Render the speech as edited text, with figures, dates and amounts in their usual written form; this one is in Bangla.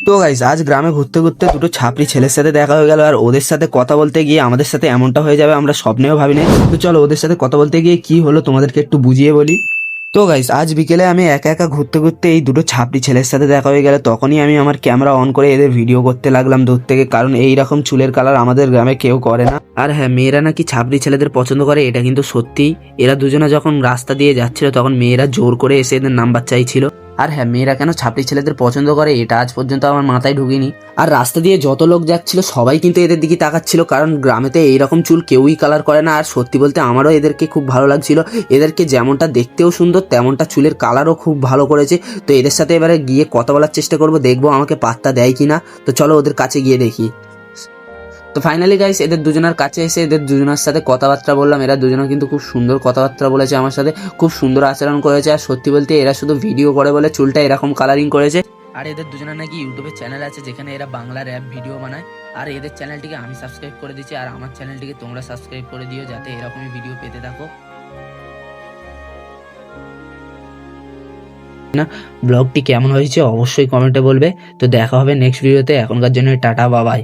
তো গাইস আজ গ্রামে ঘুরতে ঘুরতে দুটো ছাপরি ছেলের সাথে দেখা হয়ে গেল, আর ওদের সাথে কথা বলতে গিয়ে আমাদের সাথে এমনটা হয়ে যাবে আমরা স্বপ্নেও ভাবিনি। তো চলো ওদের সাথে কথা বলতে গিয়ে কি হলো তোমাদেরকে একটু বুঝিয়ে বলি। তো গাইস আজ বিকেলে আমি একা একা ঘুরতে ঘুরতে এই দুটো ছাপরি ছেলের সাথে দেখা হয়ে গেল, তখনই আমি আমার ক্যামেরা অন করে এদের ভিডিও করতে লাগলাম দূর থেকে, কারণ এই রকম চুলের কালার আমাদের গ্রামে কেউ করে না। আর হ্যাঁ, মেয়েরা নাকি ছাপরি ছেলেদের পছন্দ করে, এটা কিন্তু সত্যি। এরা দুজনে যখন রাস্তা দিয়ে যাচ্ছিল তখন মেয়েরা জোর করে এসে এদের নাম্বার চাইছিল। আর হ্যাঁ, মেয়েরা কেন ছাপরি ছেলেদের পছন্দ করে এটা আজ পর্যন্ত আমার মাথায় ঢুকিনি। আর রাস্তা দিয়ে যত লোক যাচ্ছিল সবাই কিন্তু এদের দিকে তাকাচ্ছিল, কারণ গ্রামেতে এইরকম চুল কেউই কালার করে না। আর সত্যি বলতে আমারও এদেরকে খুব ভালো লাগছিল, এদেরকে যেমনটা দেখতেও সুন্দর তেমনটা চুলের কালারও খুব ভালো করেছে। তো এদের সাথে এবারে গিয়ে কথা বলার চেষ্টা করব, দেখবো আমাকে পাত্তা দেয় কিনা। তো চলো ওদের কাছে গিয়ে দেখি। তো ফাইনালি গাইস এদের দুজনের কাছে এসে এদের দুজনের সাথে কথাবার্তা বললাম। এরা দুজনে কিন্তু খুব সুন্দর কথাবার্তা বলেছে আমার সাথে, খুব সুন্দর আচরণ করেছে। আর সত্যি বলতে এরা শুধু ভিডিও করে বলে চুলটা এরকম কালারিং করেছে। আর এদের দুজনের নাকি ইউটিউবে চ্যানেল আছে যেখানে এরা বাংলা র্যাপ ভিডিও বানায়। আর এদের চ্যানেলটিকে আমি সাবস্ক্রাইব করে দিচ্ছি, আর আমার চ্যানেলটিকে তোমরা সাবস্ক্রাইব করে দিও যাতে এরকমই ভিডিও পেতে থাকো। না, ব্লগটি কেমন হয়েছে অবশ্যই কমেন্টে বলবে। তো দেখা হবে নেক্সট ভিডিওতে, এখনকার জন্য টাটা বাবাই।